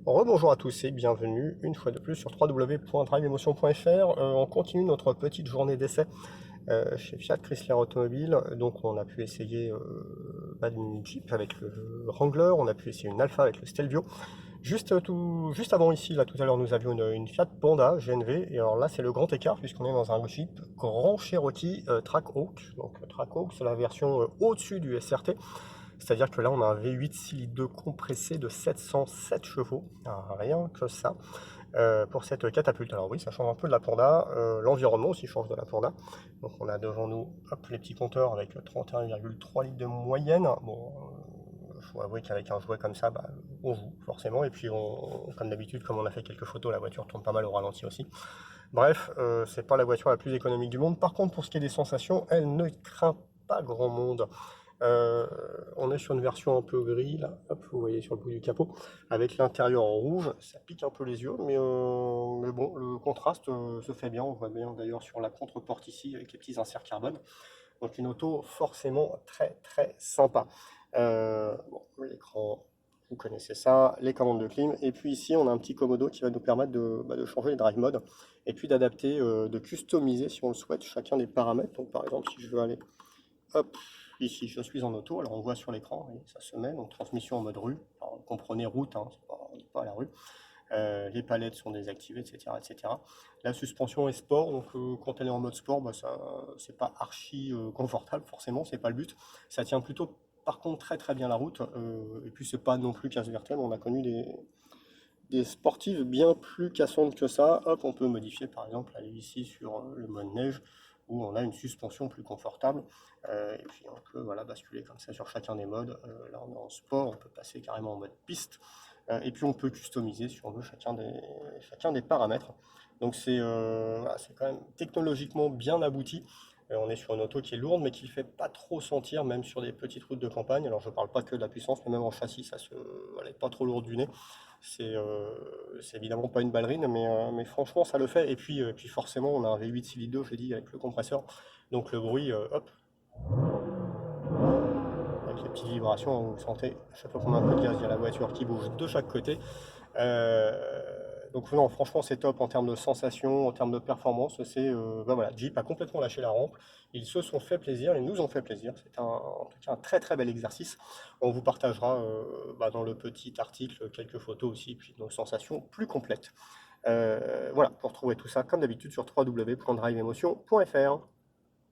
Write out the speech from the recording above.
Rebonjour à tous et bienvenue une fois de plus sur www.driveemotion.fr. On continue notre petite journée d'essai chez Fiat Chrysler Automobile. Donc on a pu essayer une Jeep avec le Wrangler, on a pu essayer une Alfa avec le Stelvio. Juste avant ici, là tout à l'heure, nous avions une Fiat Panda GNV. Et alors là, c'est le grand écart puisqu'on est dans un Jeep Grand Cherokee Trackhawk. Donc le Trackhawk, c'est la version au-dessus du SRT. C'est-à-dire que là, on a un V8 6 litres 2 compressé de 707 chevaux, rien que ça, pour cette catapulte. Alors oui, ça change un peu de la Panda, l'environnement aussi change de la Panda. Donc on a devant nous hop, les petits compteurs avec 31,3 litres de moyenne. Bon, il faut avouer qu'avec un jouet comme ça, on joue forcément. Et puis, comme d'habitude, comme on a fait quelques photos, la voiture tourne pas mal au ralenti aussi. Bref, c'est pas la voiture la plus économique du monde. Par contre, pour ce qui est des sensations, elle ne craint pas grand monde. Euh, on est sur une version un peu gris, là, hop, vous voyez sur le bout du capot, avec l'intérieur en rouge, ça pique un peu les yeux, mais bon, le contraste se fait bien, on voit bien d'ailleurs sur la contre-porte ici, avec les petits inserts carbone. Donc une auto forcément très très sympa. Bon, l'écran, vous connaissez ça, les commandes de clim, et puis ici on a un petit commodo qui va nous permettre de changer les drive modes, et puis d'adapter, de customiser si on le souhaite chacun des paramètres. Donc par exemple si je veux aller hop, ici je suis en auto, alors on voit sur l'écran, ça se met, donc transmission en mode rue, alors, comprenez route, hein, on n'est pas à la rue. Les palettes sont désactivées, etc., etc. La suspension est sport, donc quand elle est en mode sport, c'est pas archi confortable, forcément, c'est pas le but. Ça tient plutôt, par contre, très très bien la route, et puis c'est pas non plus casse-vertèbre, on a connu des sportives bien plus cassantes que ça. Hop, on peut modifier par exemple, aller ici sur le mode neige, où on a une suspension plus confortable, et puis on peut voilà, basculer comme ça sur chacun des modes. Là on est en sport, on peut passer carrément en mode piste, et puis on peut customiser si on veut chacun des paramètres. Donc voilà, c'est quand même technologiquement bien abouti. On est sur une auto qui est lourde mais qui ne fait pas trop sentir, même sur des petites routes de campagne. Alors je ne parle pas que de la puissance, mais même en châssis, elle n'est pas trop lourde du nez. C'est évidemment pas une ballerine, mais franchement ça le fait. Et puis forcément on a un V8 6 litres 2, je l'ai dit, avec le compresseur. Donc le bruit, hop, avec les petites vibrations, hein, vous sentez à chaque fois qu'on met un peu de gaz, il y a la voiture qui bouge de chaque côté. Donc non, franchement c'est top en termes de sensations, en termes de performance. Voilà, Jeep a complètement lâché la rampe. Ils se sont fait plaisir, ils nous ont fait plaisir. C'est en tout cas un très très bel exercice. On vous partagera dans le petit article quelques photos aussi, puis nos sensations plus complètes. Voilà, pour retrouver tout ça comme d'habitude sur www.driveemotion.fr.